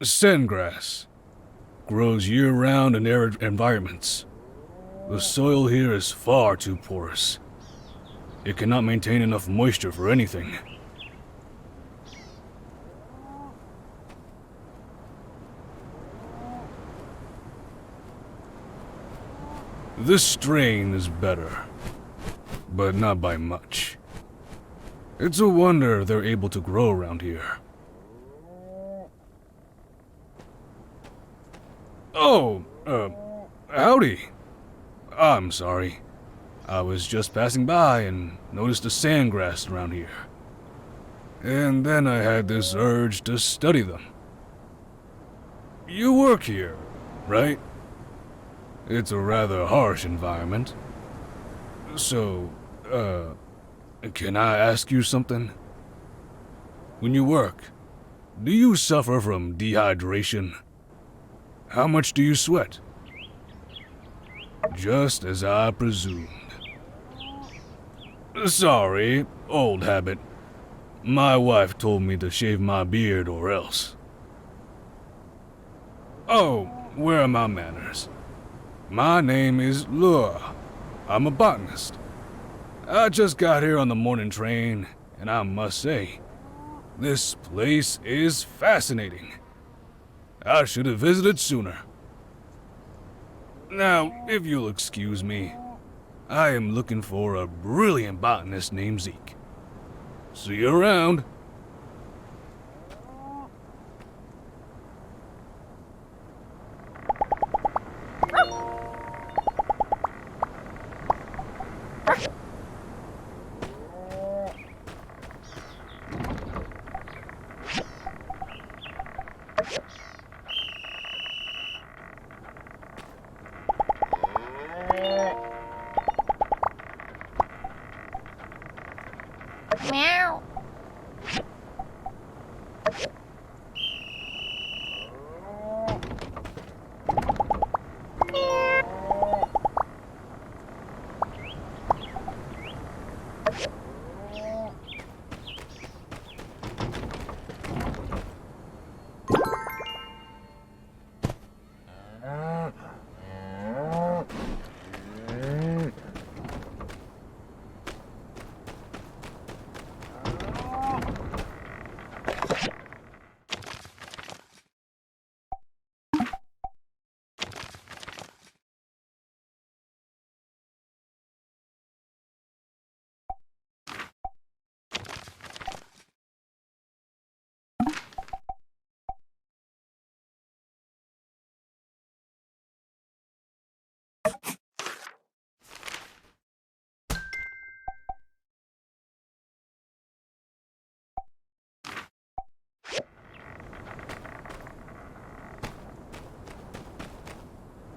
Sandgrass. Grows year-round in arid environments. The soil here is far too porous. It cannot maintain enough moisture for anything. This strain is better, but not by much. It's a wonder they're able to grow around here. Oh, howdy. I'm sorry. I was just passing by and noticed the sandgrass around here. And then I had this urge to study them. You work here, right? It's a rather harsh environment. So, can I ask you something? When you work, do you suffer from dehydration? How much do you sweat? Just as I presumed. Sorry, old habit. My wife told me to shave my beard or else. Oh, where are my manners? My name is Lua. I'm a botanist. I just got here on the morning train, and I must say, this place is fascinating. I should have visited sooner. Now, if you'll excuse me, I am looking for a brilliant botanist named Zeke. See you around. Meow.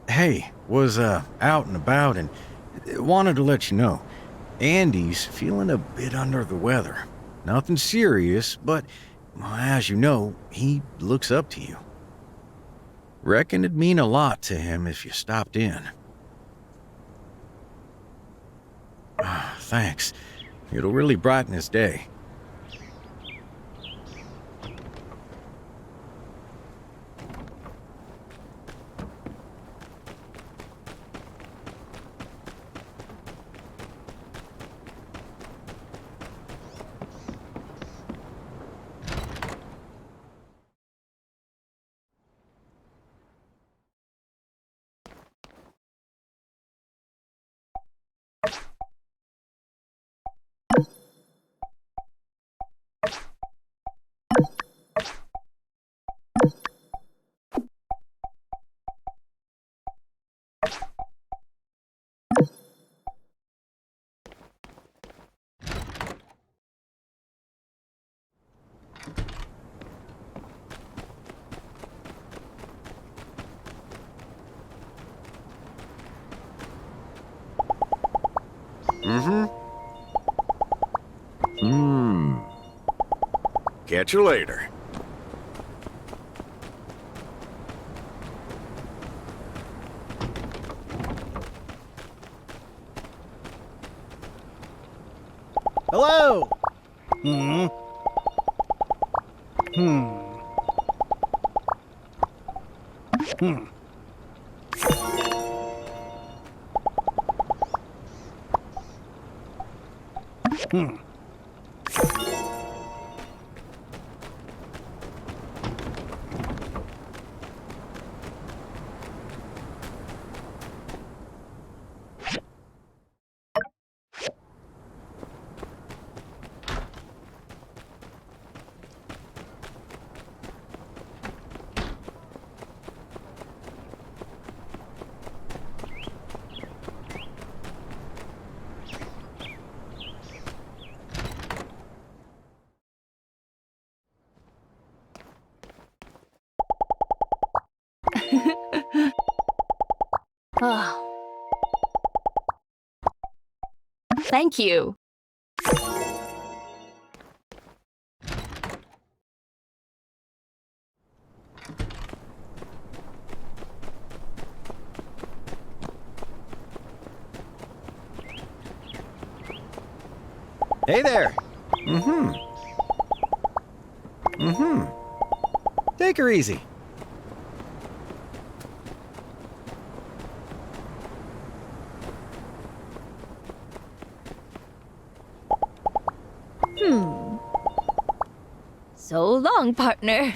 Hey, was out and about and wanted to let you know. Andy's feeling a bit under the weather. Nothing serious, but well, as you know, he looks up to you. Reckon it'd mean a lot to him if you stopped in. Thanks. It'll really brighten his day. Catch you later. Hello! Oh. Thank you. Hey there. Take her easy. So long, partner.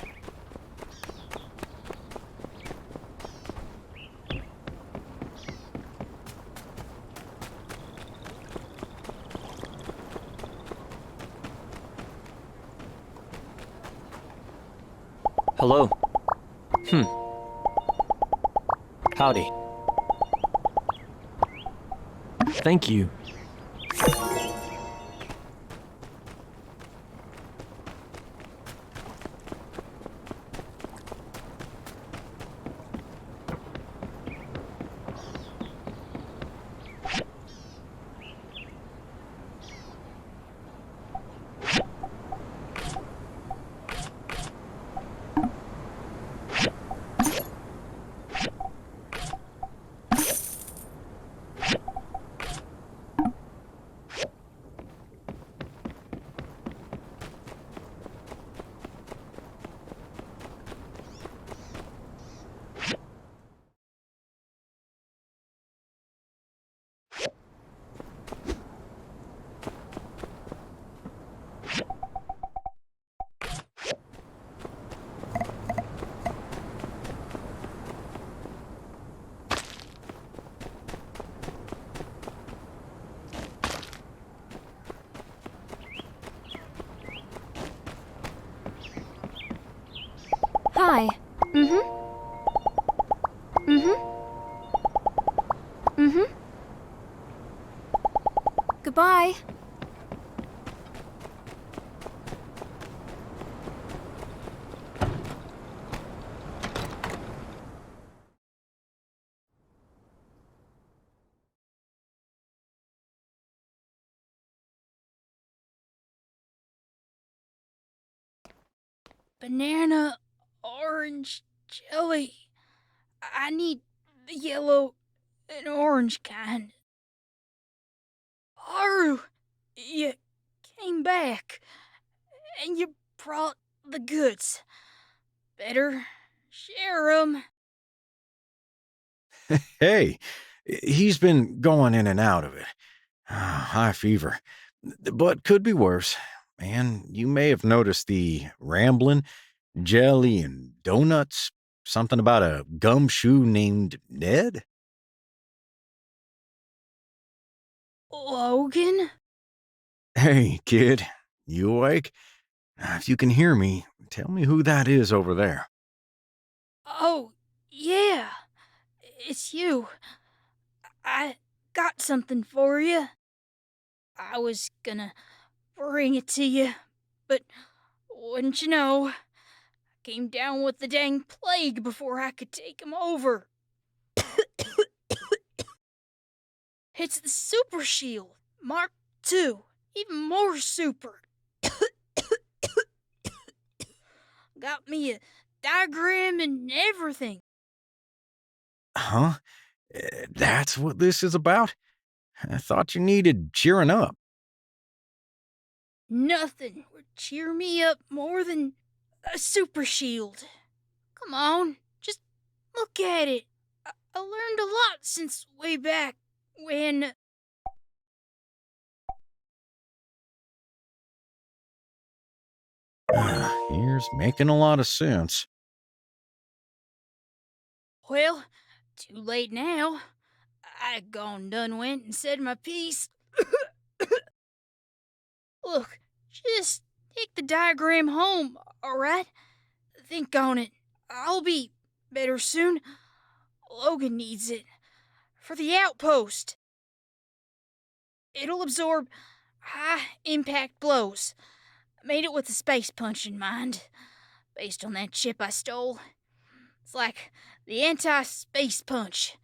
Hello. Howdy. Thank you. Hi. Goodbye. Banana, orange, jelly. I need the yellow and orange kind. Haru, you came back, and you brought the goods. Better share 'em. Hey, he's been going in and out of it. High fever. But could be worse. And you may have noticed the rambling, jelly, and donuts. Something about a gumshoe named Ned? Logan? Hey, kid, you awake? If you can hear me, tell me who that is over there. Oh, yeah. It's you. I got something for you. I was gonna bring it to you, but wouldn't you know, I came down with the dang plague before I could take him over. It's the Super Shield, Mark II, even more super. Got me a diagram and everything. Huh? That's what this is about? I thought you needed cheering up. Nothing would cheer me up more than a Super Shield. Come on, just look at it. I learned a lot since way back when. Here's making a lot of sense. Well, too late now. I gone done went and said my piece. Look, just take the diagram home, alright? Think on it. I'll be better soon. Logan needs it. For the outpost. It'll absorb high impact blows. Made it with a space punch in mind, based on that chip I stole. It's like the anti space punch.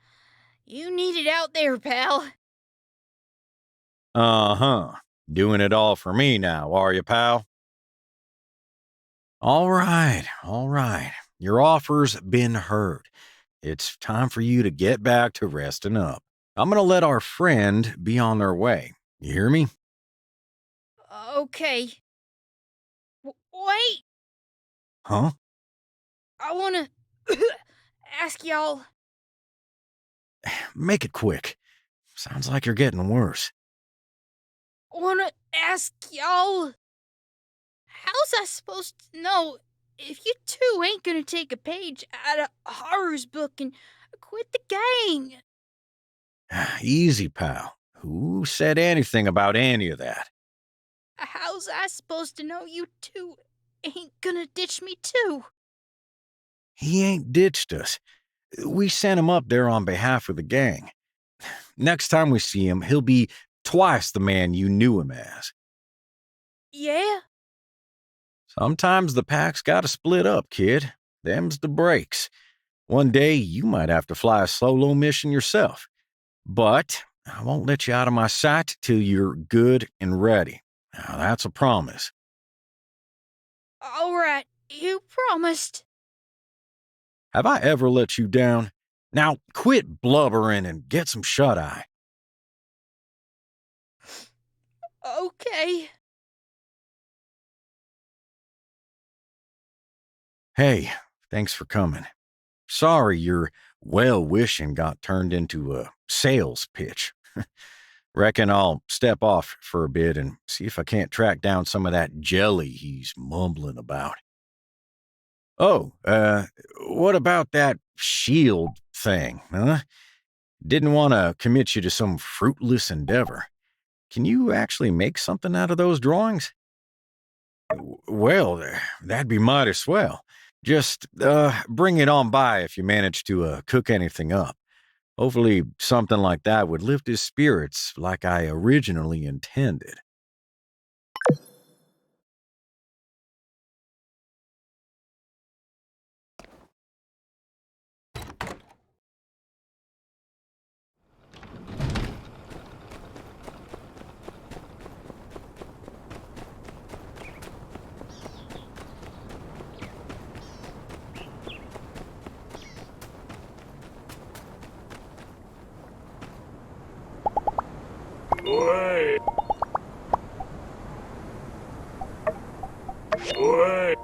You need it out there, pal. Uh-huh. Doing it all for me now, are you, pal? All right, all right. Your offer's been heard. It's time for you to get back to resting up. I'm gonna let our friend be on their way. You hear me? Okay. Wait! Huh? I wanna ask y'all. Make it quick. Sounds like you're getting worse. Wanna ask y'all. How's I supposed to know if you two ain't gonna take a page out of Haru's book and quit the gang? Easy, pal. Who said anything about any of that? How's I supposed to know you two ain't gonna ditch me too? He ain't ditched us. We sent him up there on behalf of the gang. Next time we see him, he'll be twice the man you knew him as. Yeah? Sometimes the pack's gotta split up, kid. Them's the breaks. One day, you might have to fly a solo mission yourself. But I won't let you out of my sight till you're good and ready. Now, that's a promise. Alright, you promised. Have I ever let you down? Now, quit blubbering and get some shut-eye. Okay. Hey, thanks for coming. Sorry your well-wishing got turned into a sales pitch. Reckon I'll step off for a bit and see if I can't track down some of that jelly he's mumbling about. Oh, what about that shield thing, huh? Didn't want to commit you to some fruitless endeavor. Can you actually make something out of those drawings? Well, that'd be mighty swell. Just, bring it on by if you manage to, cook anything up. Hopefully something like that would lift his spirits like I originally intended. Wait. Wait.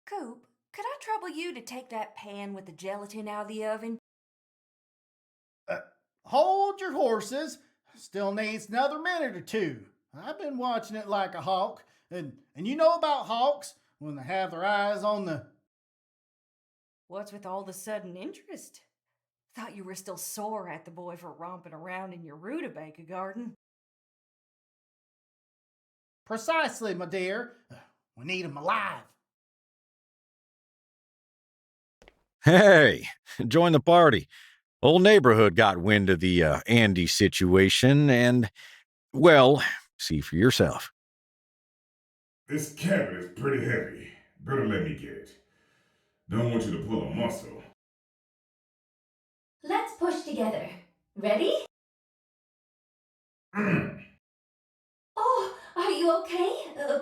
Coop, could I trouble you to take that pan with the gelatin out of the oven? Hold your horses. Still needs another minute or two. I've been watching it like a hawk, and you know about hawks when they have their eyes on the... What's with all the sudden interest? Thought you were still sore at the boy for romping around in your rutabaga garden. Precisely, my dear. We need him alive. Hey, join the party. Whole neighborhood got wind of the Andy situation, and, well, see for yourself. This cabinet is pretty heavy. Better let me get it. Don't want you to pull a muscle. Let's push together. Ready? Oh, are you okay?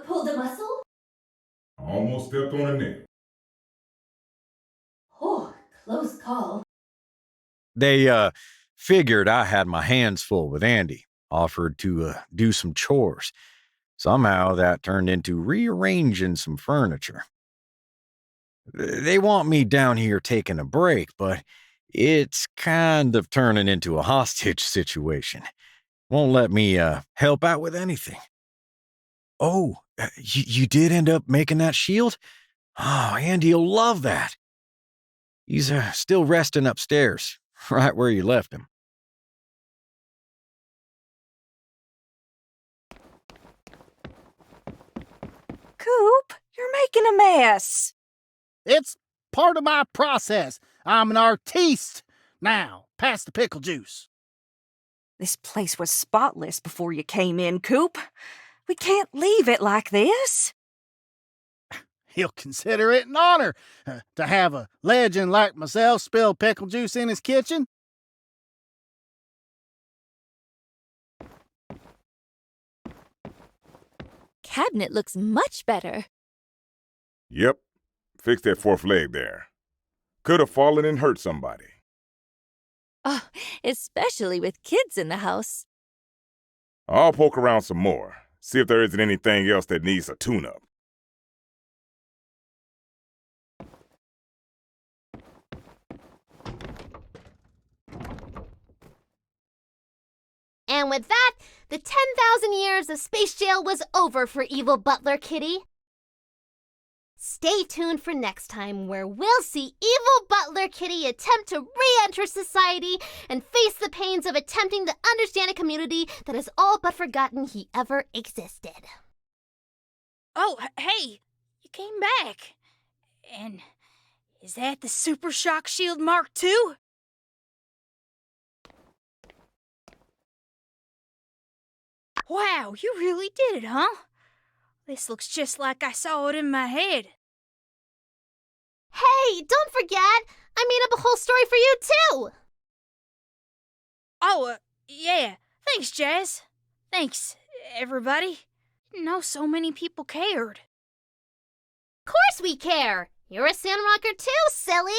Pulled a muscle? Almost stepped on a nail. Oh, close call. They figured I had my hands full with Andy, offered to do some chores. Somehow that turned into rearranging some furniture. They want me down here taking a break, but it's kind of turning into a hostage situation. Won't let me help out with anything. Oh, you did end up making that shield? Oh, Andy'll love that. He's still resting upstairs, right where you left him. Coop, you're making a mess. It's part of my process. I'm an artiste. Now, pass the pickle juice. This place was spotless before you came in, Coop. We can't leave it like this. He'll consider it an honor to have a legend like myself spill pickle juice in his kitchen. Cabinet looks much better. Yep. Fix that fourth leg there. Could have fallen and hurt somebody. Oh, especially with kids in the house. I'll poke around some more. See if there isn't anything else that needs a tune-up. And with that, the 10,000 years of space jail was over for evil Butler Kitty. Stay tuned for next time, where we'll see evil Butler Kitty attempt to re-enter society and face the pains of attempting to understand a community that has all but forgotten he ever existed. Oh, hey, you came back. And is that the Super Shock Shield Mark II? Wow, you really did it, huh? This looks just like I saw it in my head. Hey, don't forget, I made up a whole story for you, too! Oh, yeah. Thanks, Jazz. Thanks, everybody. Didn't know so many people cared. Of course we care! You're a Sandrocker too, silly!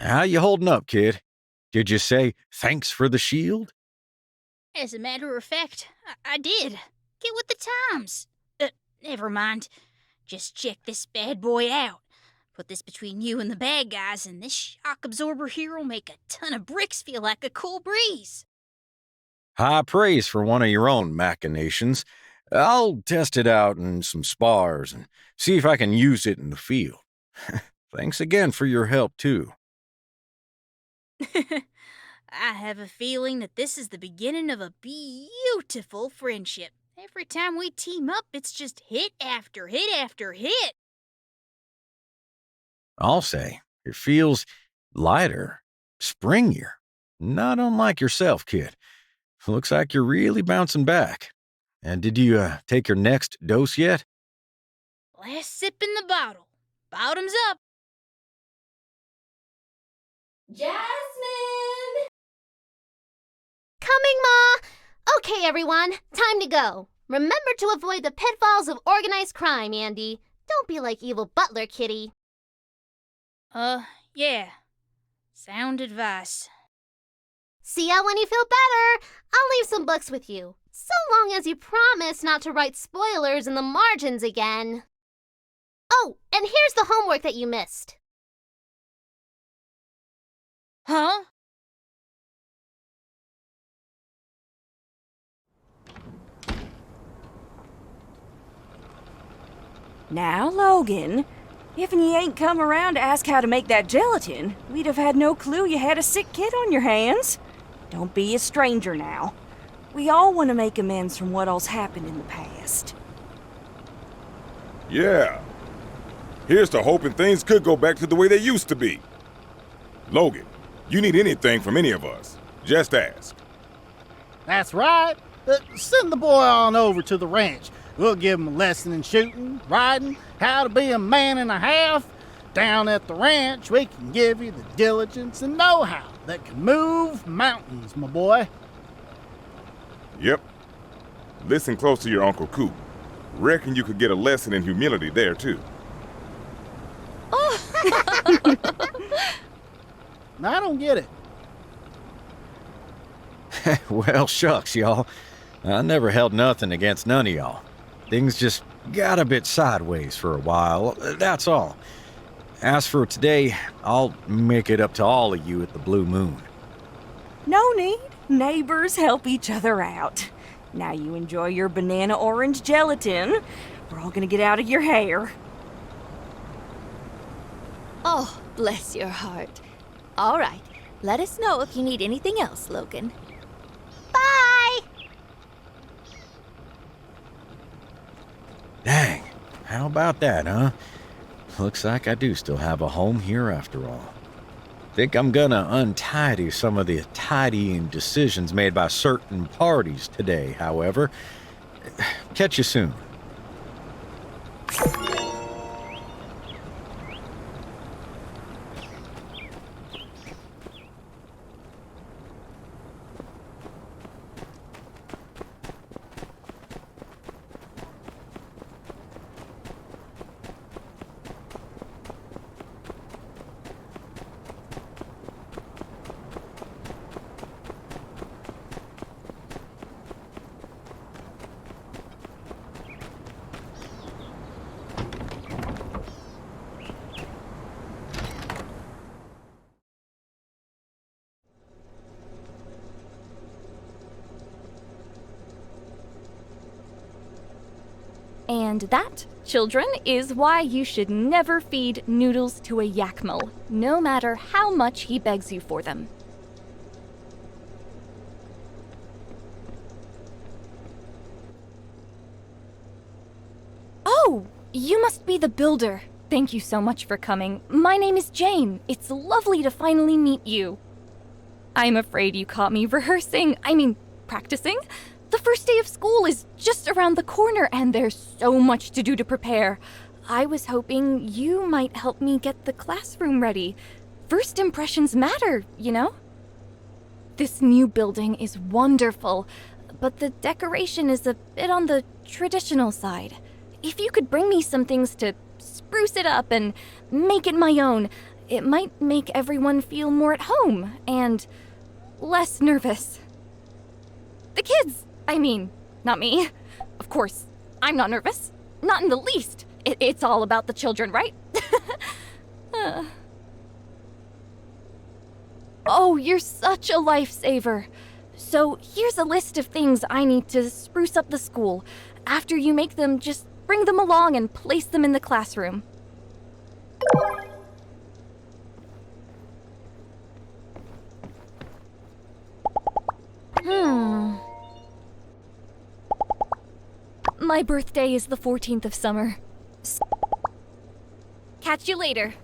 How you holding up, kid? Did you say thanks for the shield? As a matter of fact, I did. Get with the times. Never mind. Just check this bad boy out. Put this between you and the bad guys, and this shock absorber here will make a ton of bricks feel like a cool breeze. High praise for one of your own machinations. I'll test it out in some spars and see if I can use it in the field. Thanks again for your help, too. I have a feeling that this is the beginning of a beautiful friendship. Every time we team up, it's just hit after hit after hit. I'll say, it feels lighter, springier. Not unlike yourself, kid. Looks like you're really bouncing back. And did you take your next dose yet? Last sip in the bottle. Bottoms up. Jasmine! Coming, Ma! Okay, everyone, time to go. Remember to avoid the pitfalls of organized crime, Andy. Don't be like evil Butler Kitty. Yeah. Sound advice. See ya when you feel better. I'll leave some books with you, so long as you promise not to write spoilers in the margins again. Oh, and here's the homework that you missed. Huh? Now, Logan, if you ain't come around to ask how to make that gelatin, we'd have had no clue you had a sick kid on your hands. Don't be a stranger now. We all want to make amends from what all's happened in the past. Yeah. Here's to hoping things could go back to the way they used to be. Logan, you need anything from any of us, just ask. That's right. Send the boy on over to the ranch. We'll give him a lesson in shooting, riding, how to be a man and a half. Down at the ranch, we can give you the diligence and know-how that can move mountains, my boy. Yep. Listen close to your Uncle Coop. Reckon you could get a lesson in humility there, too. I don't get it. Well, shucks, y'all. I never held nothing against none of y'all. Things just got a bit sideways for a while, that's all. As for today, I'll make it up to all of you at the Blue Moon. No need. Neighbors help each other out. Now you enjoy your banana orange gelatin. We're all gonna get out of your hair. Oh, bless your heart. All right, let us know if you need anything else, Logan. Bye! Dang, how about that, huh? Looks like I do still have a home here after all. Think I'm gonna untidy some of the tidying decisions made by certain parties today, however. Catch you soon. And that, children, is why you should never feed noodles to a yakmel, no matter how much he begs you for them. Oh, you must be the builder. Thank you so much for coming. My name is Jane. It's lovely to finally meet you. I'm afraid you caught me practicing. The first day of school is just around the corner, and there's so much to do to prepare. I was hoping you might help me get the classroom ready. First impressions matter, you know? This new building is wonderful, but the decoration is a bit on the traditional side. If you could bring me some things to spruce it up and make it my own, it might make everyone feel more at home and less nervous. The kids! Not me. Of course, I'm not nervous. Not in the least. It's all about the children, right? Oh, you're such a lifesaver. So here's a list of things I need to spruce up the school. After you make them, just bring them along and place them in the classroom. My birthday is the 14th of summer. Catch you later.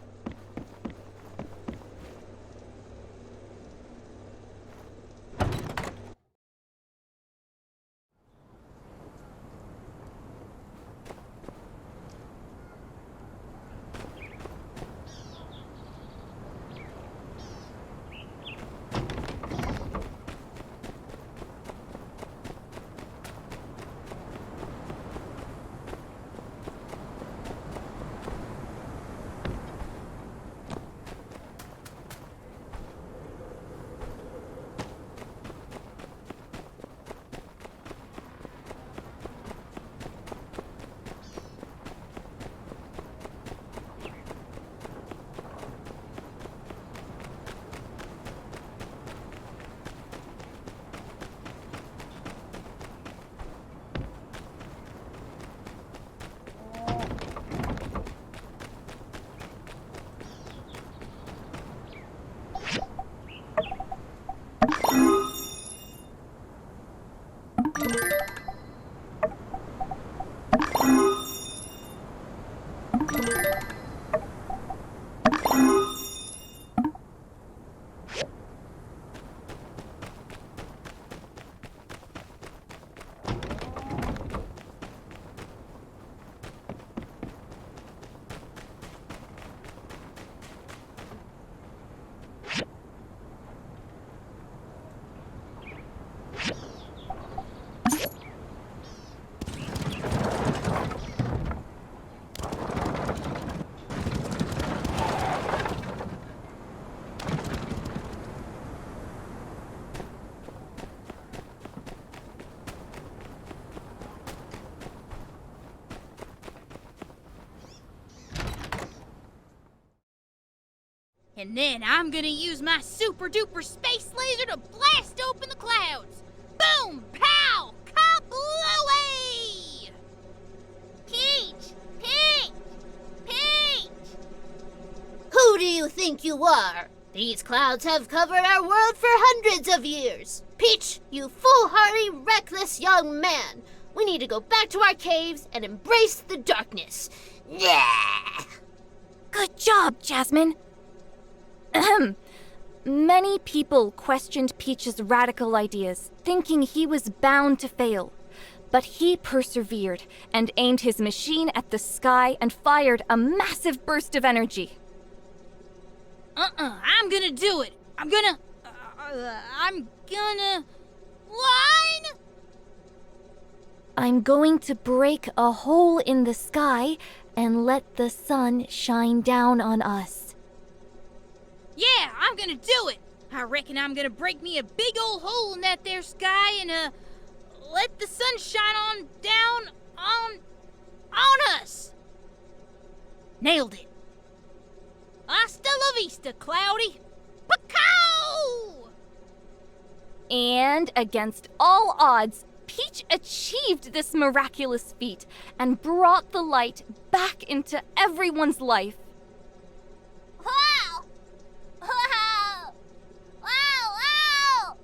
And then I'm gonna use my super duper space laser to blast open the clouds. Boom! Pow! Kablooey! Peach! Peach! Peach! Who do you think you are? These clouds have covered our world for hundreds of years. Peach, you foolhardy, reckless young man. We need to go back to our caves and embrace the darkness. Yeah! Good job, Jasmine. Ahem. Many people questioned Peach's radical ideas, thinking he was bound to fail. But he persevered and aimed his machine at the sky and fired a massive burst of energy. I'm gonna do it. I'm gonna... Line! I'm going to break a hole in the sky and let the sun shine down on us. Yeah, I'm gonna do it. I reckon I'm gonna break me a big old hole in that there sky and, let the sun shine on down on us. Nailed it. Hasta la vista, Cloudy. Pacow! And against all odds, Peach achieved this miraculous feat and brought the light back into everyone's life. Wow! Wow! Wow! Wow!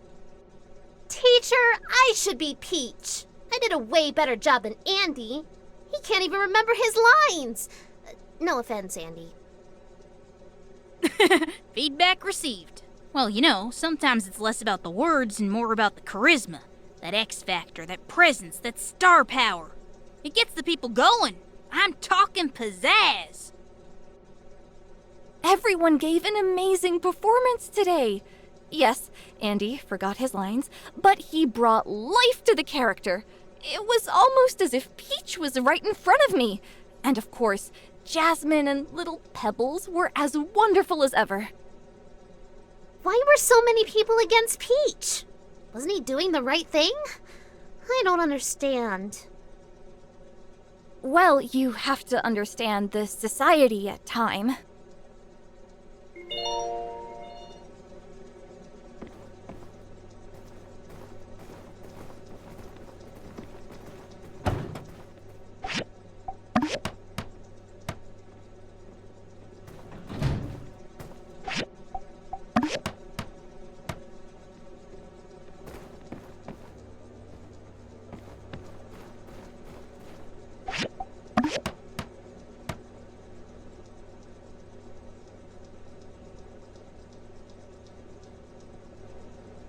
Teacher, I should be Peach. I did a way better job than Andy. He can't even remember his lines. No offense, Andy. Feedback received. Well, you know, sometimes it's less about the words and more about the charisma. That X factor, that presence, that star power. It gets the people going. I'm talking pizzazz. Everyone gave an amazing performance today. Yes, Andy forgot his lines, but he brought life to the character. It was almost as if Peach was right in front of me. And of course, Jasmine and little Pebbles were as wonderful as ever. Why were so many people against Peach? Wasn't he doing the right thing? I don't understand. Well, you have to understand the society at time.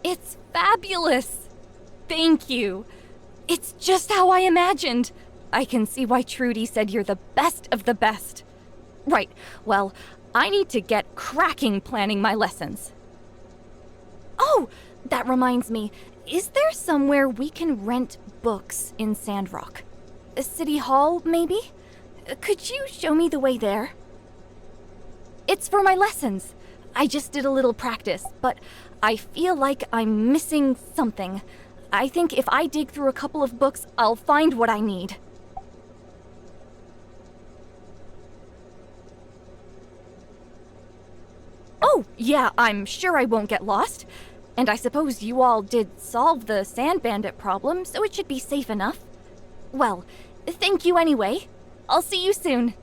It's fabulous! Thank you. It's just how I imagined. I can see why Trudy said you're the best of the best. Right, well, I need to get cracking planning my lessons. Oh, that reminds me. Is there somewhere we can rent books in Sandrock? A city hall, maybe? Could you show me the way there? It's for my lessons. I just did a little practice, but I feel like I'm missing something. I think if I dig through a couple of books, I'll find what I need. Oh, yeah, I'm sure I won't get lost. And I suppose you all did solve the sand bandit problem, so it should be safe enough. Well, thank you anyway. I'll see you soon.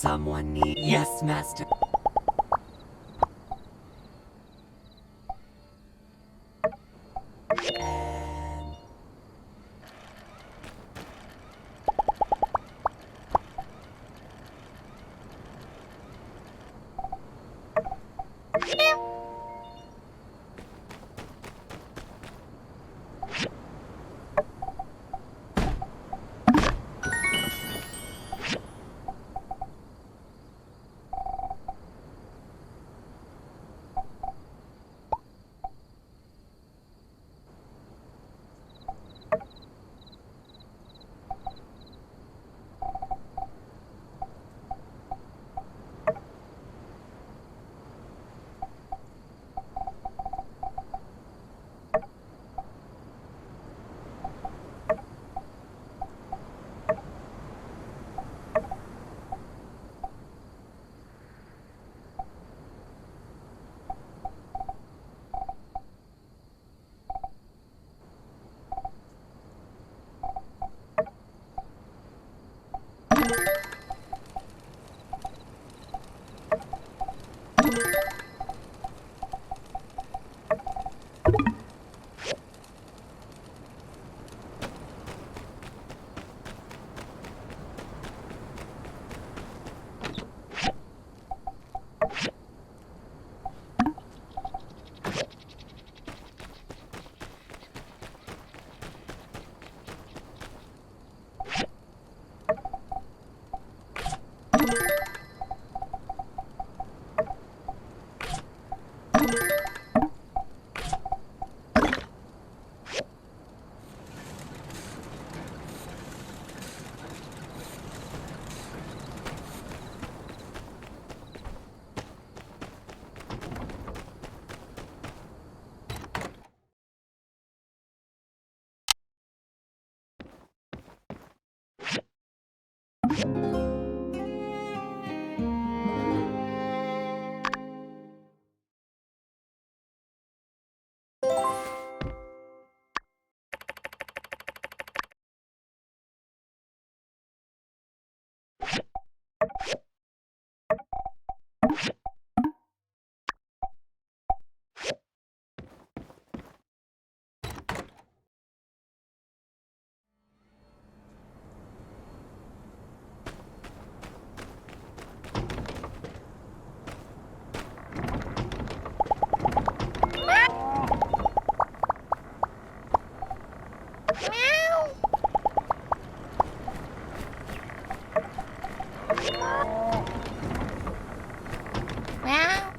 someone need. Yes, master. And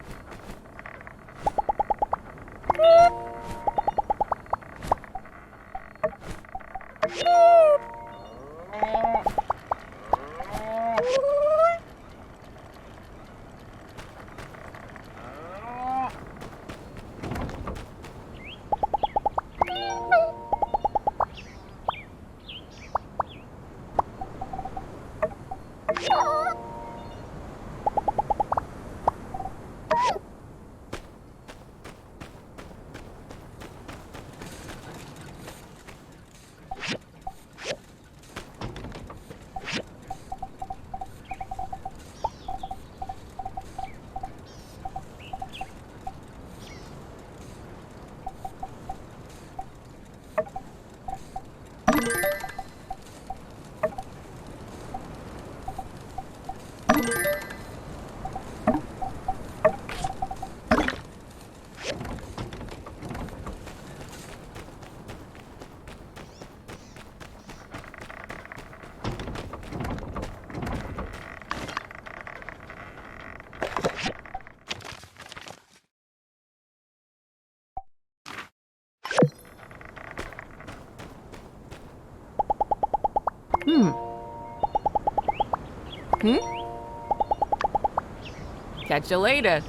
Catch you later.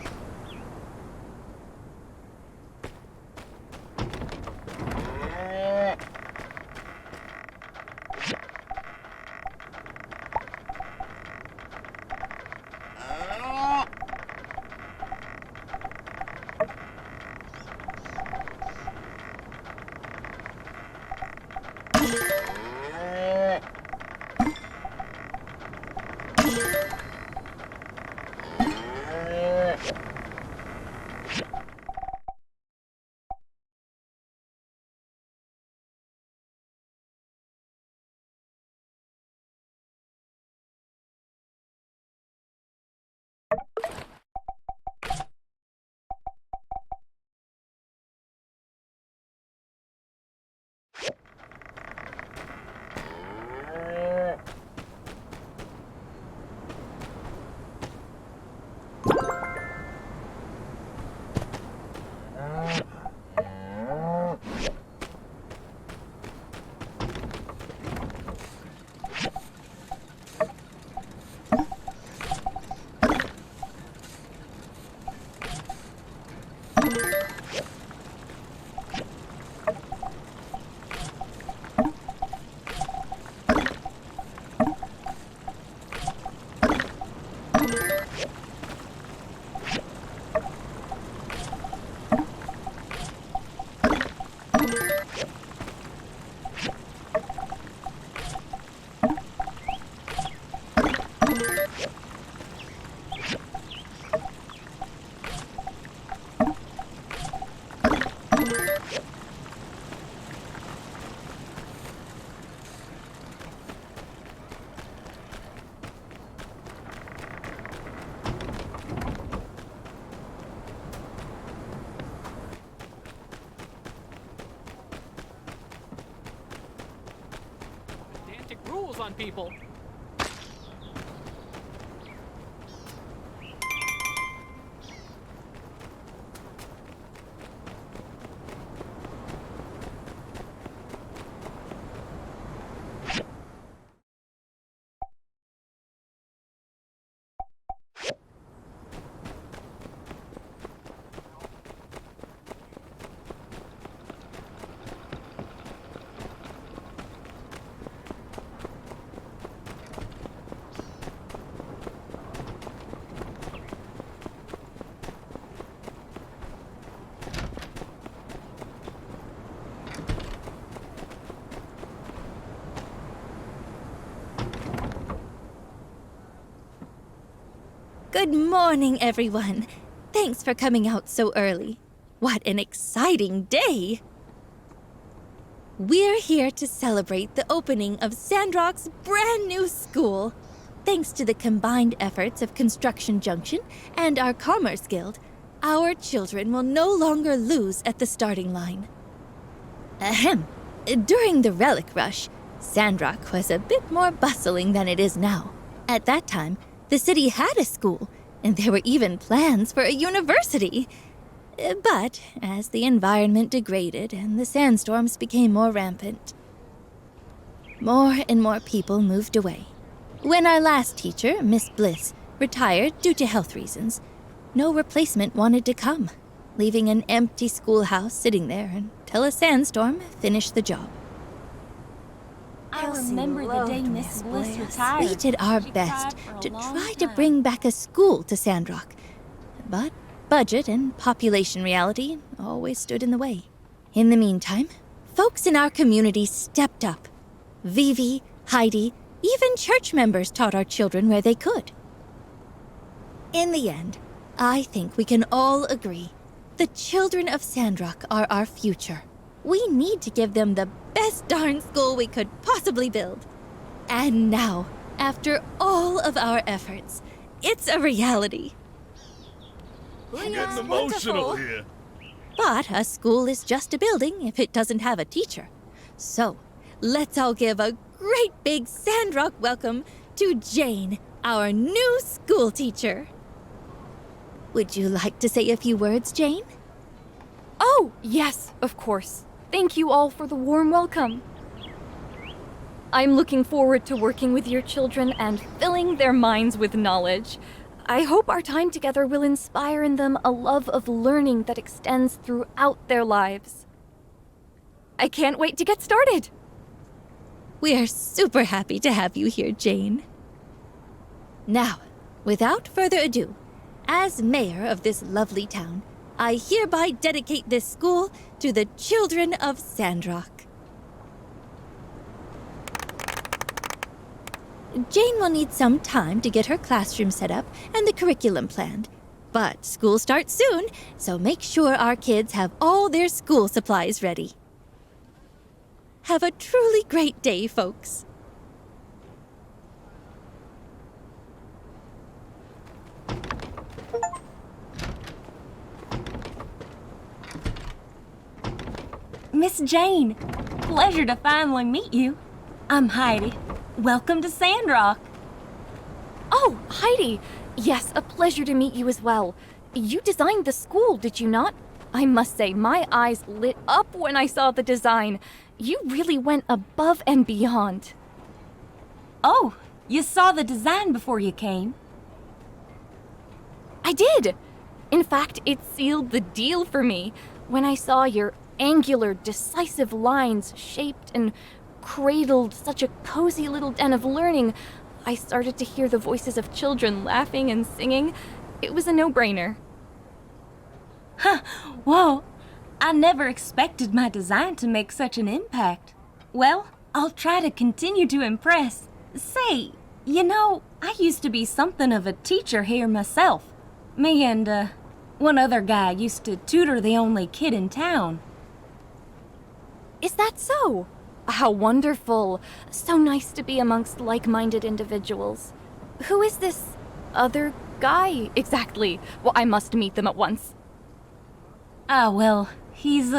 rules on people. Good morning, everyone. Thanks for coming out so early. What an exciting day! We're here to celebrate the opening of Sandrock's brand new school. Thanks to the combined efforts of Construction Junction and our Commerce Guild, our children will no longer lose at the starting line. Ahem. During the Relic Rush, Sandrock was a bit more bustling than it is now. At that time, the city had a school, and there were even plans for a university. But as the environment degraded and the sandstorms became more rampant, more and more people moved away. When our last teacher, Miss Bliss, retired due to health reasons, no replacement wanted to come, leaving an empty schoolhouse sitting there until a sandstorm finished the job. I remember the day Miss Bliss retired. We did our best to try to bring back a school to Sandrock, but budget and population reality always stood in the way. In the meantime, folks in our community stepped up. Vivi, Heidi, even church members taught our children where they could. In the end, I think we can all agree the children of Sandrock are our future. We need to give them the best darn school we could possibly build. And now, after all of our efforts, it's a reality. I'm getting emotional here. But a school is just a building if it doesn't have a teacher. So, let's all give a great big Sandrock welcome to Jane, our new school teacher. Would you like to say a few words, Jane? Oh, yes, of course. Thank you all for the warm welcome. I'm looking forward to working with your children and filling their minds with knowledge. I hope our time together will inspire in them a love of learning that extends throughout their lives. I can't wait to get started. We are super happy to have you here, Jane. Now, without further ado, as mayor of this lovely town, I hereby dedicate this school to the children of Sandrock. Jane will need some time to get her classroom set up and the curriculum planned. But school starts soon, so make sure our kids have all their school supplies ready. Have a truly great day, folks. Miss Jane, pleasure to finally meet you. I'm Heidi. Welcome to Sandrock. Oh, Heidi! Yes, a pleasure to meet you as well. You designed the school, did you not? I must say, my eyes lit up when I saw the design. You really went above and beyond. Oh, you saw the design before you came? I did! In fact, it sealed the deal for me. When I saw your angular, decisive lines shaped and cradled such a cozy little den of learning, I started to hear the voices of children laughing and singing. It was a no-brainer. Huh, whoa. I never expected my design to make such an impact. Well, I'll try to continue to impress. Say, you know, I used to be something of a teacher here myself. Me and, one other guy used to tutor the only kid in town. Is that so? How wonderful. So nice to be amongst like-minded individuals. Who is this other guy exactly? Well, I must meet them at once. Ah, well, he's,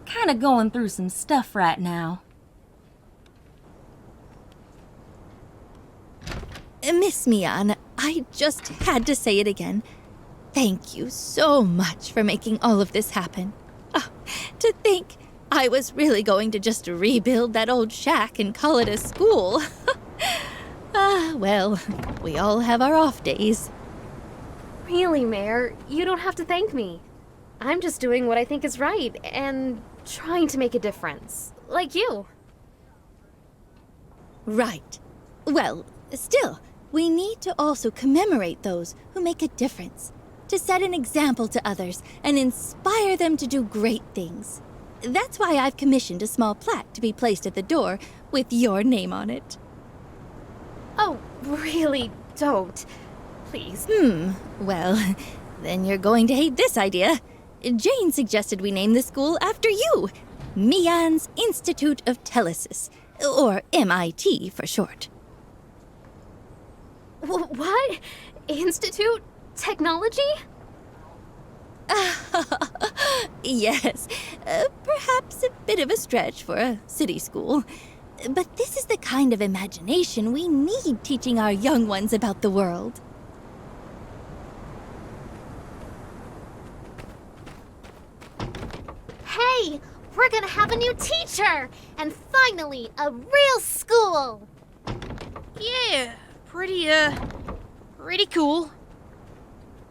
kinda going through some stuff right now. Miss Mian, I just had to say it again. Thank you so much for making all of this happen. Oh, to think I was really going to just rebuild that old shack and call it a school. Well, we all have our off days. Really, Mayor, you don't have to thank me. I'm just doing what I think is right and trying to make a difference. Like you. Right. Well, still, we need to also commemorate those who make a difference, to set an example to others and inspire them to do great things. That's why I've commissioned a small plaque to be placed at the door with your name on it. Oh, really? Don't. Please. Well, then you're going to hate this idea. Jane suggested we name the school after you. Mian's Institute of Telesis, or MIT for short. What? Institute? Technology? Yes, perhaps a bit of a stretch for a city school. But this is the kind of imagination we need teaching our young ones about the world. Hey, we're gonna have a new teacher! And finally, a real school! Yeah, pretty cool.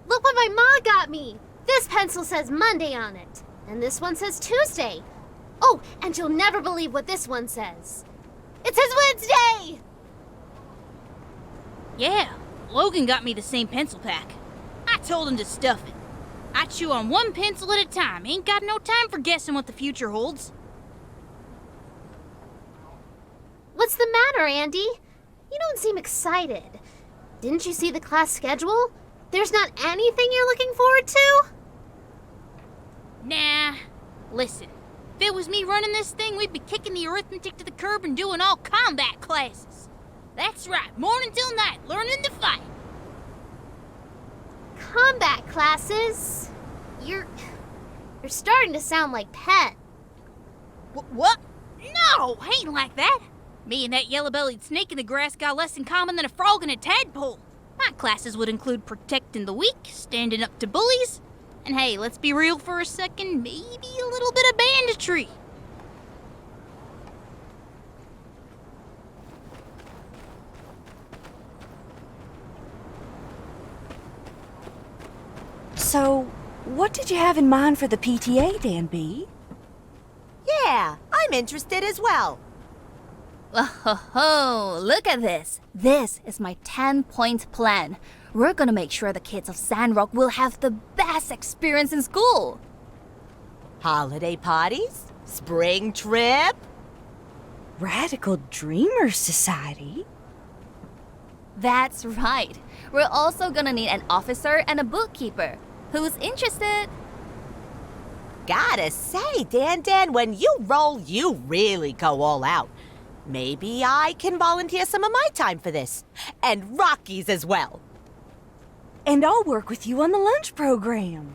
Look what my mom got me! This pencil says Monday on it, and this one says Tuesday. Oh, and you'll never believe what this one says. It says Wednesday! Yeah, Logan got me the same pencil pack. I told him to stuff it. I chew on one pencil at a time. Ain't got no time for guessing what the future holds. What's the matter, Andy? You don't seem excited. Didn't you see the class schedule? There's not anything you're looking forward to? Nah. Listen, if it was me running this thing, we'd be kicking the arithmetic to the curb and doing all combat classes. That's right, morning till night, learning to fight. Combat classes? You're starting to sound like Pet. What? No, ain't like that. Me and that yellow-bellied snake in the grass got less in common than a frog and a tadpole. My classes would include protecting the weak, standing up to bullies, and hey, let's be real for a second, maybe a little bit of banditry. So, what did you have in mind for the PTA, Dan B? Yeah, I'm interested as well. Oh, look at this. This is my 10-point plan. We're gonna make sure the kids of Sandrock will have the best experience in school. Holiday parties? Spring trip? Radical Dreamers Society? That's right. We're also gonna need an officer and a bookkeeper. Who's interested? Gotta say, Dan, when you roll, you really go all out. Maybe I can volunteer some of my time for this. And Rocky's as well. And I'll work with you on the lunch program.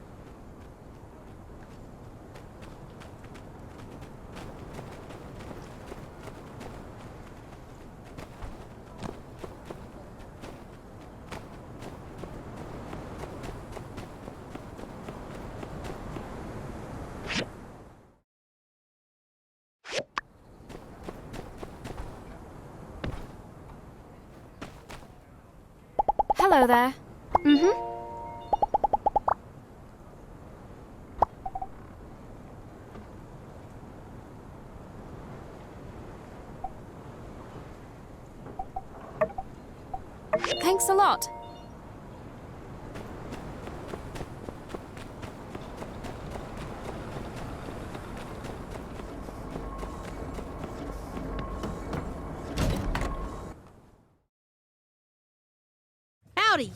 Hello there. Thanks a lot. Howdy.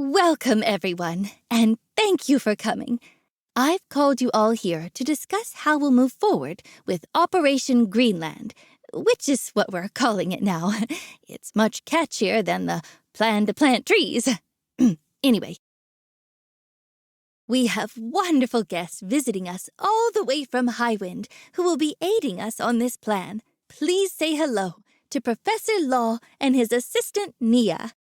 Welcome, everyone, and thank you for coming. I've called you all here to discuss how we'll move forward with Operation Greenland, which is what we're calling it now. It's much catchier than the plan to plant trees. Anyway, we have wonderful guests visiting us all the way from Highwind who will be aiding us on this plan. Please say hello to Professor Law and his assistant, Nia.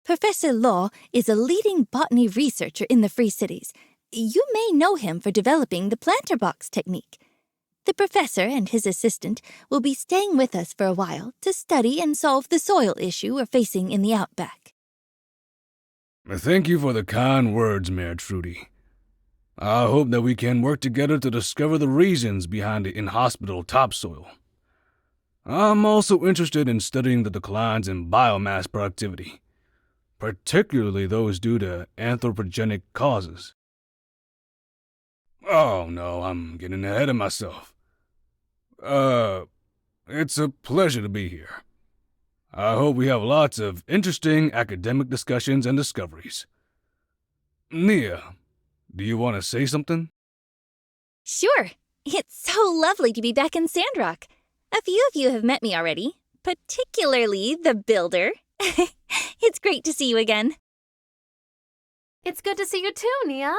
Professor Law is a leading botany researcher in the Free Cities. You may know him for developing the planter box technique. The professor and his assistant will be staying with us for a while to study and solve the soil issue we're facing in the outback. Thank you for the kind words, Mayor Trudy. I hope that we can work together to discover the reasons behind the inhospitable topsoil. I'm also interested in studying the declines in biomass productivity, particularly those due to anthropogenic causes. Oh no, I'm getting ahead of myself. It's a pleasure to be here. I hope we have lots of interesting academic discussions and discoveries. Nia, do you want to say something? Sure. It's so lovely to be back in Sandrock. A few of you have met me already, particularly the builder. It's great to see you again. It's good to see you too, Nia.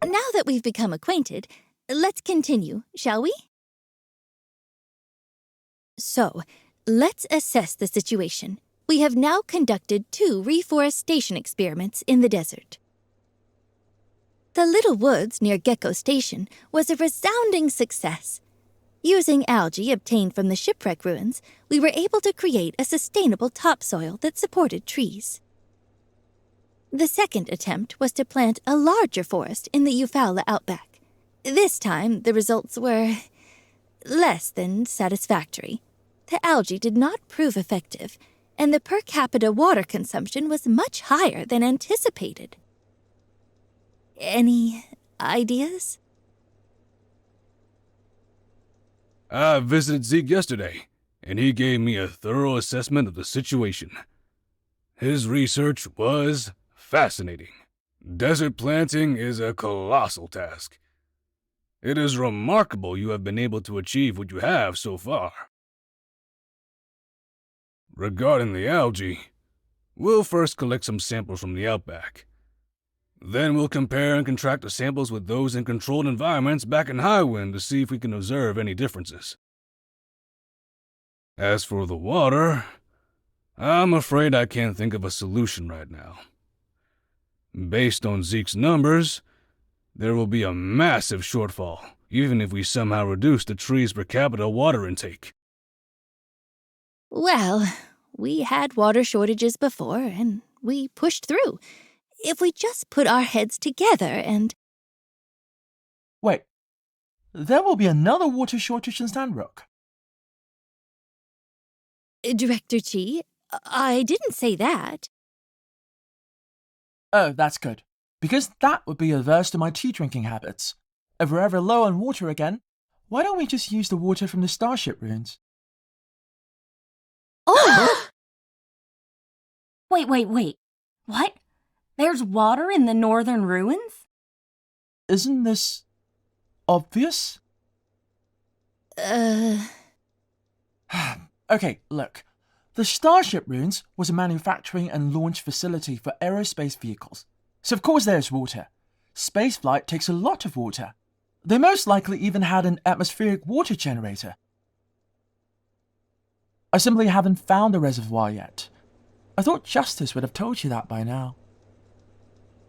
Now that we've become acquainted, let's continue, shall we? So, let's assess the situation. We have now conducted 2 reforestation experiments in the desert. The Little Woods near Gecko Station was a resounding success. Using algae obtained from the shipwreck ruins, we were able to create a sustainable topsoil that supported trees. The second attempt was to plant a larger forest in the Eufaula outback. This time, the results were less than satisfactory. The algae did not prove effective, and the per capita water consumption was much higher than anticipated. Any ideas? I visited Zeke yesterday, and he gave me a thorough assessment of the situation. His research was fascinating. Desert planting is a colossal task. It is remarkable you have been able to achieve what you have so far. Regarding the algae, we'll first collect some samples from the outback. Then we'll compare and contrast the samples with those in controlled environments back in Highwind to see if we can observe any differences. As for the water, I'm afraid I can't think of a solution right now. Based on Zeke's numbers, there will be a massive shortfall, even if we somehow reduce the tree's per capita water intake. Well, we had water shortages before, and we pushed through. If we just put our heads together and... Wait, there will be another water shortage in Sandrock. Director Chi, I didn't say that. Oh, that's good. Because that would be adverse to my tea drinking habits. If we're ever low on water again, why don't we just use the water from the Starship ruins? Oh! Wait. What? There's water in the northern ruins? Isn't this obvious? Okay, look. The Starship ruins was a manufacturing and launch facility for aerospace vehicles. So of course there's water. Spaceflight takes a lot of water. They most likely even had an atmospheric water generator. I simply haven't found the reservoir yet. I thought Justice would have told you that by now.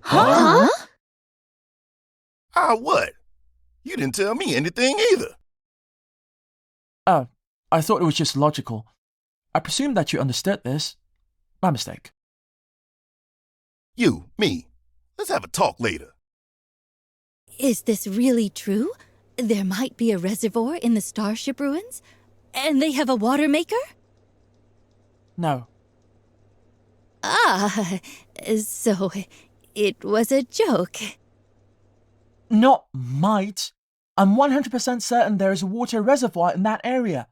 Huh? What? You didn't tell me anything either. Oh, I thought it was just logical. I presumed that you understood this. My mistake. You, me. Let's have a talk later. Is this really true? There might be a reservoir in the Starship ruins? And they have a water maker? No. Ah, so it was a joke. Not might. I'm 100% certain there is a water reservoir in that area.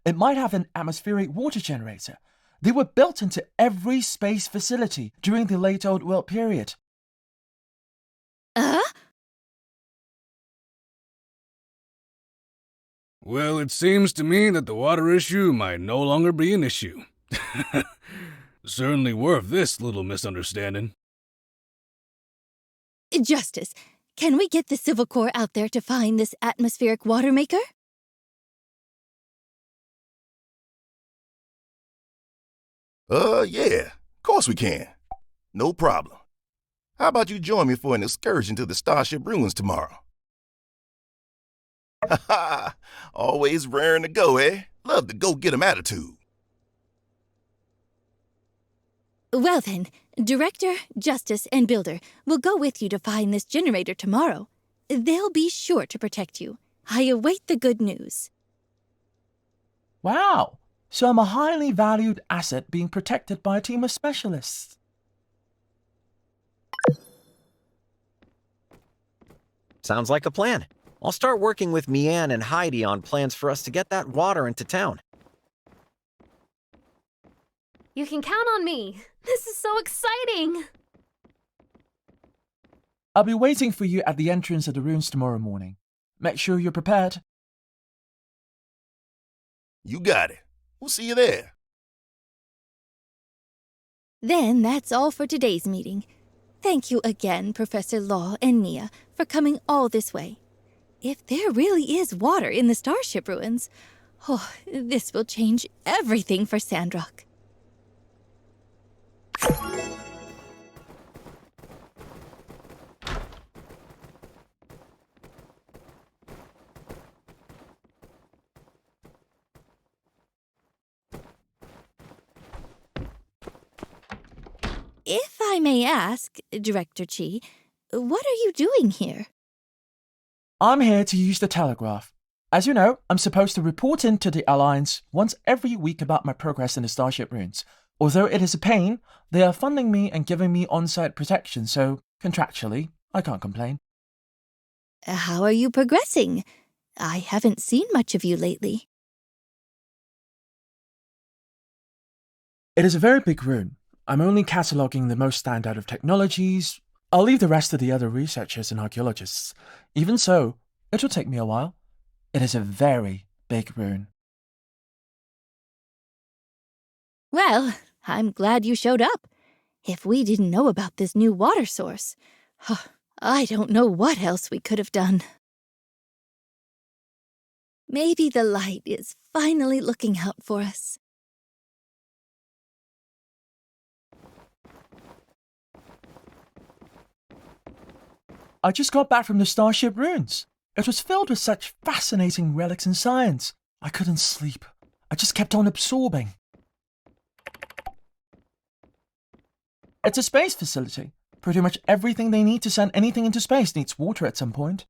It might have an atmospheric water generator. They were built into every space facility during the late Old World period. Well, it seems to me that the water issue might no longer be an issue. Certainly worth this little misunderstanding. Justice, can we get the Civil Corps out there to find this atmospheric water maker? Yeah. Of course we can. No problem. How about you join me for an excursion to the Starship Ruins tomorrow? Ha ha! Always raring to go, eh? Love the go-get 'em attitude. Well then, Director, Justice, and Builder will go with you to find this generator tomorrow. They'll be sure to protect you. I await the good news. Wow! So I'm a highly valued asset being protected by a team of specialists. Sounds like a plan. I'll start working with Mian and Heidi on plans for us to get that water into town. You can count on me. This is so exciting. I'll be waiting for you at the entrance of the ruins tomorrow morning. Make sure you're prepared. You got it. We'll see you there. Then that's all for today's meeting. Thank you again, Professor Law and Nia, for coming all this way. If there really is water in the Starship Ruins, this will change everything for Sandrock. If I may ask, Director Chi, what are you doing here? I'm here to use the telegraph. As you know, I'm supposed to report in to the Alliance once every week about my progress in the Starship Ruins. Although it is a pain, they are funding me and giving me on-site protection, so contractually, I can't complain. How are you progressing? I haven't seen much of you lately. It is a very big rune. I'm only cataloguing the most standout of technologies. I'll leave the rest to the other researchers and archaeologists. Even so, it'll take me a while. It is a very big rune. Well, I'm glad you showed up. If we didn't know about this new water source, I don't know what else we could have done. Maybe the light is finally looking out for us. I just got back from the Starship Ruins. It was filled with such fascinating relics and science. I couldn't sleep. I just kept on absorbing. It's a space facility. Pretty much everything they need to send anything into space needs water at some point.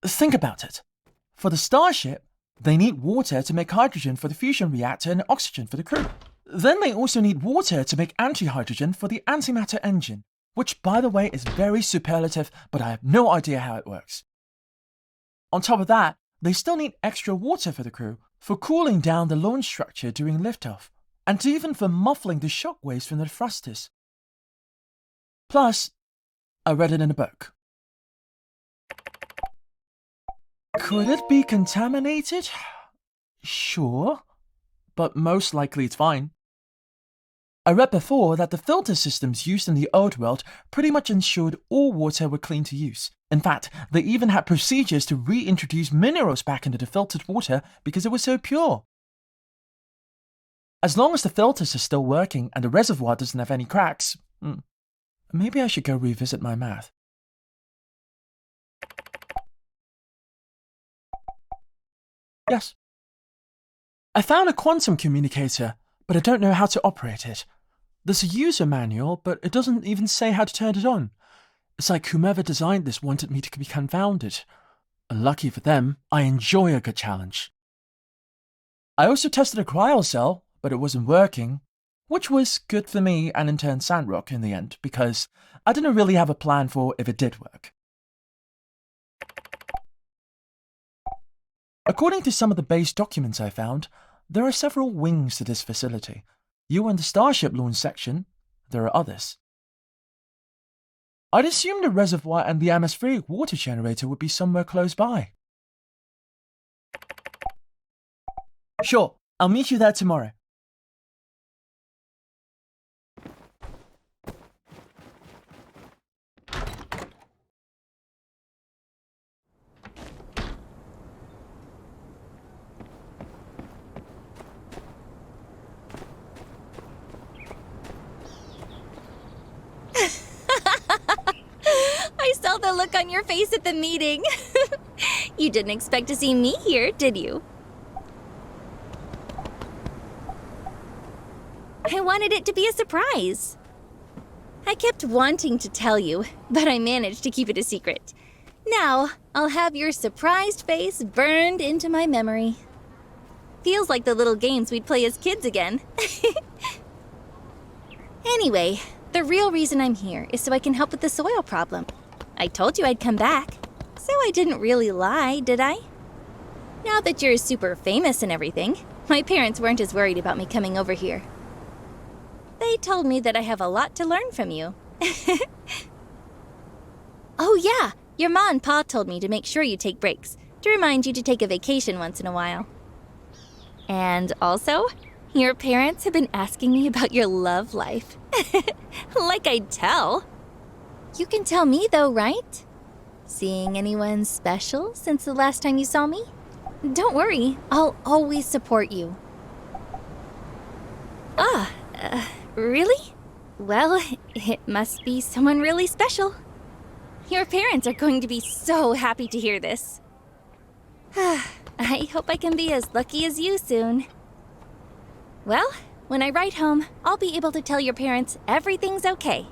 Think about it. For the Starship, they need water to make hydrogen for the fusion reactor and oxygen for the crew. Then they also need water to make anti-hydrogen for the antimatter engine, which, by the way, is very superlative, but I have no idea how it works. On top of that, they still need extra water for the crew, for cooling down the launch structure during liftoff, and even for muffling the shock waves from the thrusters. Plus, I read it in a book. Could it be contaminated? Sure, but most likely it's fine. I read before that the filter systems used in the old world pretty much ensured all water were clean to use. In fact, they even had procedures to reintroduce minerals back into the filtered water because it was so pure. As long as the filters are still working and the reservoir doesn't have any cracks, maybe I should go revisit my math. Yes. I found a quantum communicator, but I don't know how to operate it. There's a user manual, but it doesn't even say how to turn it on. It's like whomever designed this wanted me to be confounded. Lucky for them, I enjoy a good challenge. I also tested a cryo cell, but it wasn't working, which was good for me and in turn Sandrock in the end, because I didn't really have a plan for if it did work. According to some of the base documents I found, there are several wings to this facility. You are in the Starship launch section. There are others. I'd assume the reservoir and the atmospheric water generator would be somewhere close by. Sure, I'll meet you there tomorrow. I saw the look on your face at the meeting. You didn't expect to see me here, did you? I wanted it to be a surprise. I kept wanting to tell you, but I managed to keep it a secret. Now, I'll have your surprised face burned into my memory. Feels like the little games we'd play as kids again. Anyway, the real reason I'm here is so I can help with the soil problem. I told you I'd come back, so I didn't really lie, did I? Now that you're super famous and everything, my parents weren't as worried about me coming over here. They told me that I have a lot to learn from you. Oh yeah, your ma and pa told me to make sure you take breaks, to remind you to take a vacation once in a while. And also, your parents have been asking me about your love life. Like I'd tell. You can tell me though, right? Seeing anyone special since the last time you saw me? Don't worry, I'll always support you. Really? Well, it must be someone really special. Your parents are going to be so happy to hear this. I hope I can be as lucky as you soon. Well, when I write home, I'll be able to tell your parents everything's okay.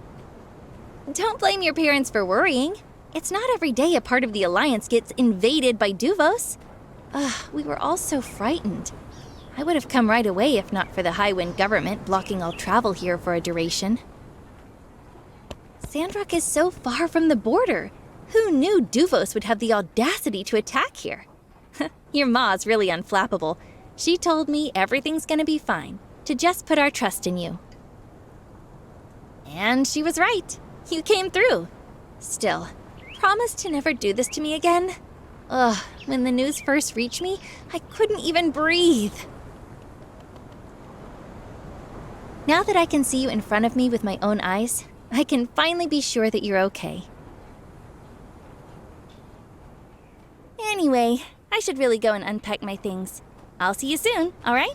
Don't blame your parents for worrying. It's not every day a part of the Alliance gets invaded by Duvos. We were all so frightened. I would have come right away if not for the Highwind government blocking all travel here for a duration. Sandrock is so far from the border. Who knew Duvos would have the audacity to attack here? Your ma's really unflappable. She told me everything's gonna be fine, to just put our trust in you. And she was right. You came through. Still, promise to never do this to me again? When the news first reached me, I couldn't even breathe. Now that I can see you in front of me with my own eyes, I can finally be sure that you're okay. Anyway, I should really go and unpack my things. I'll see you soon, all right?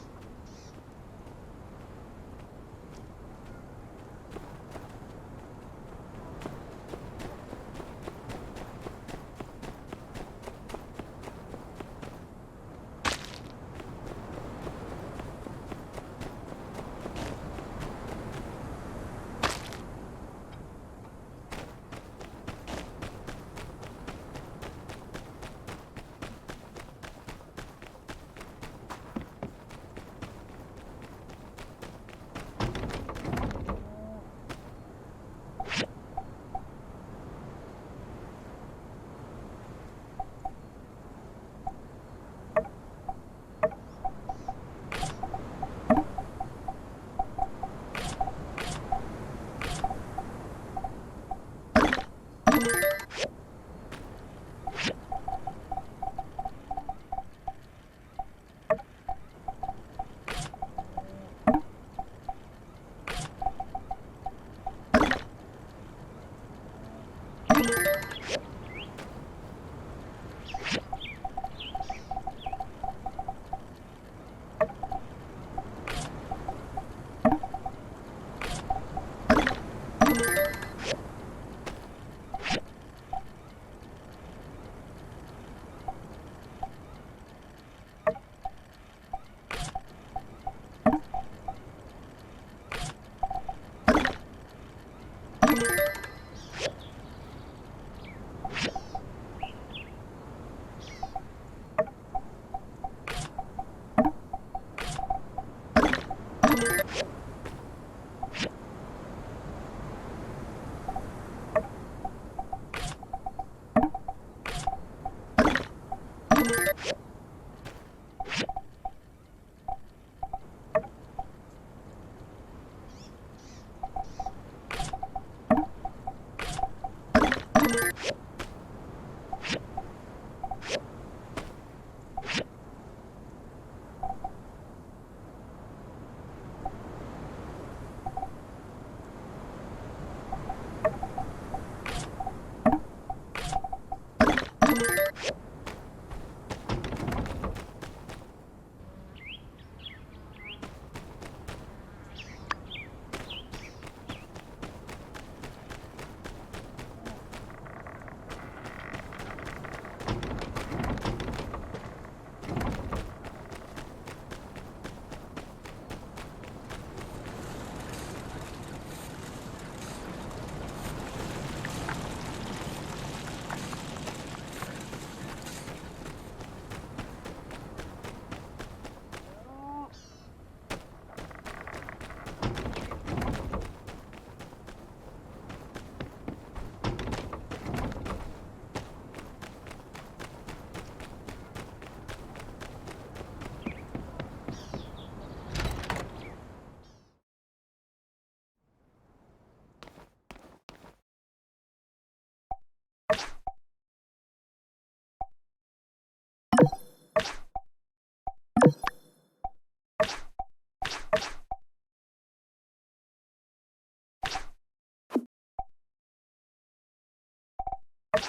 This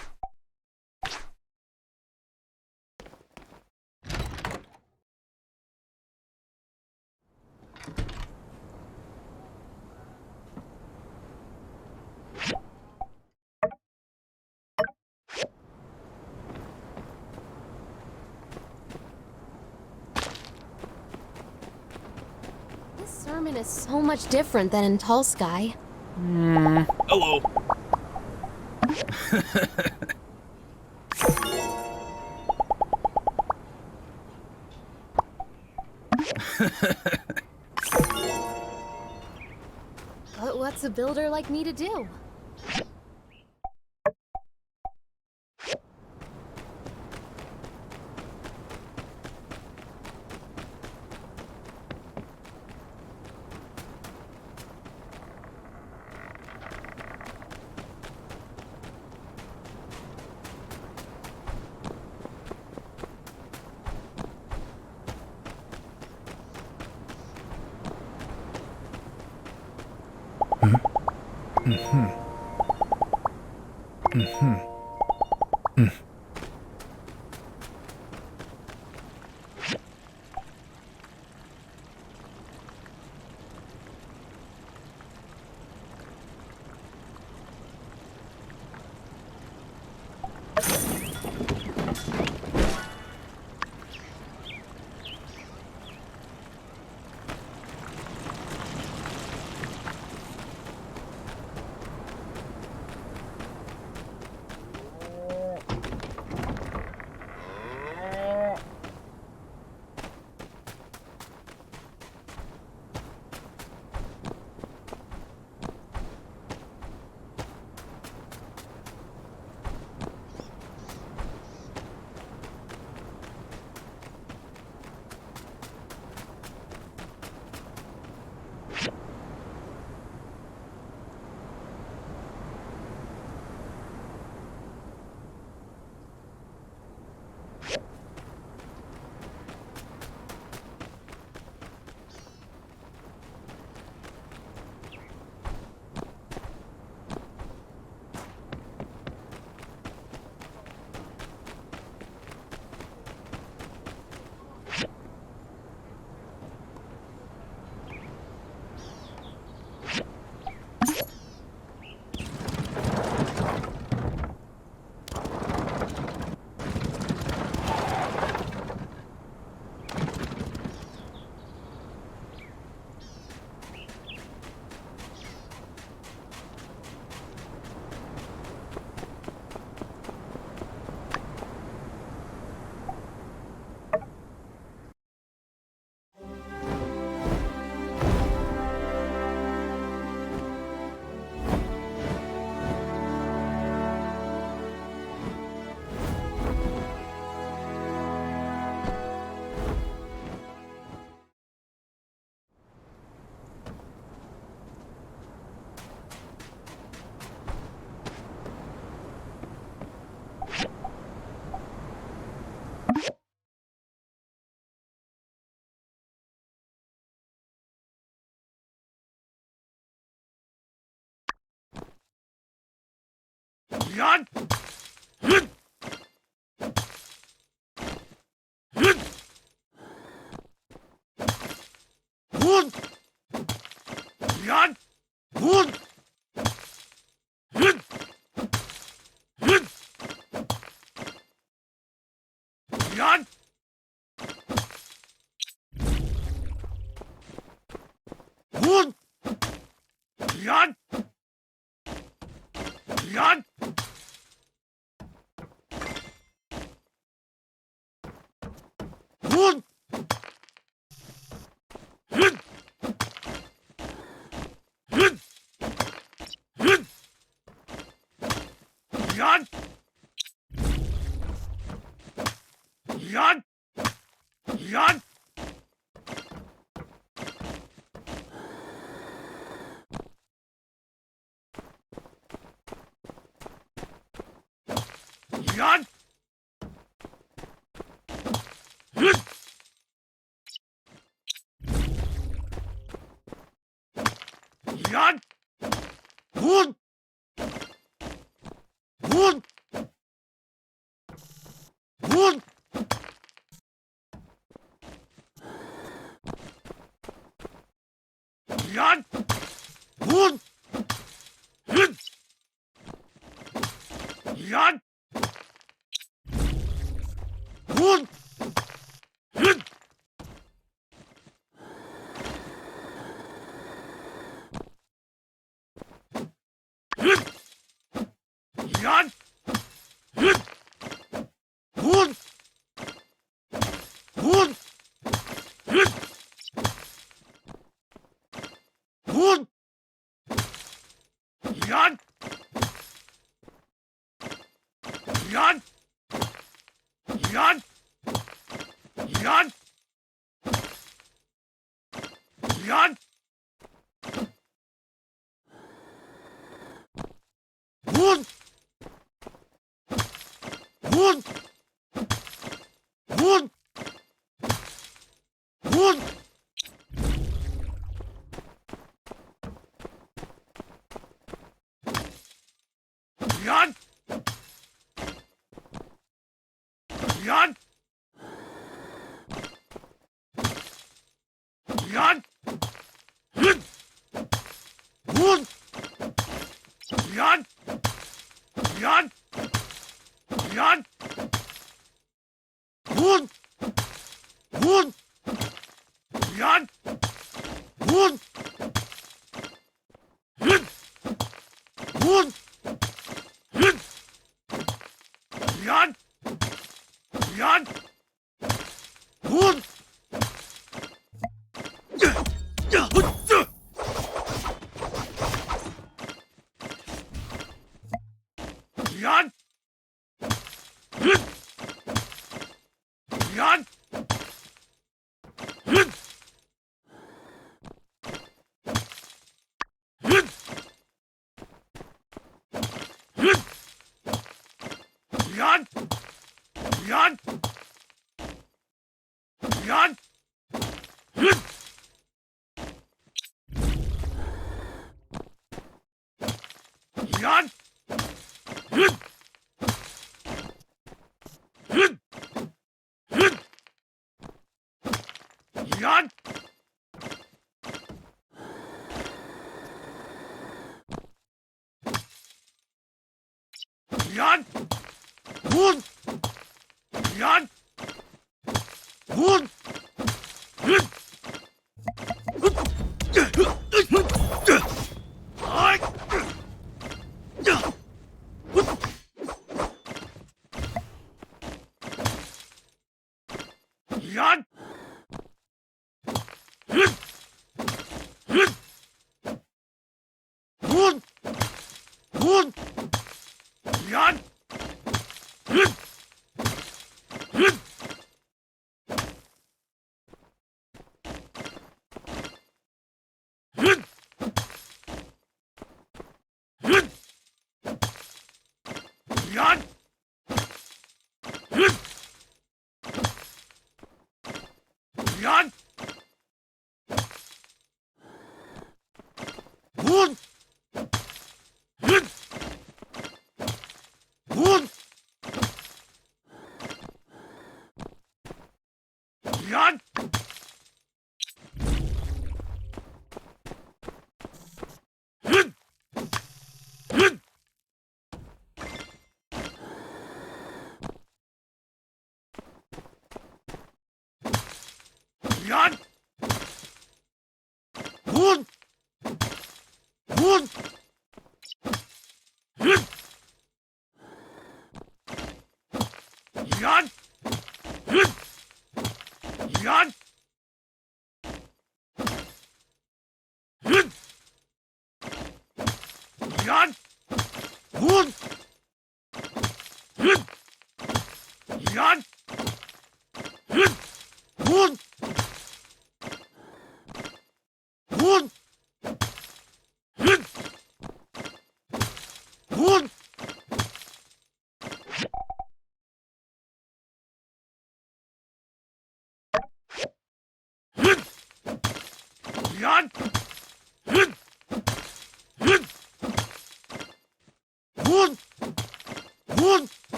sermon is so much different than in Tall Sky. Hello. But what's a builder like me to do?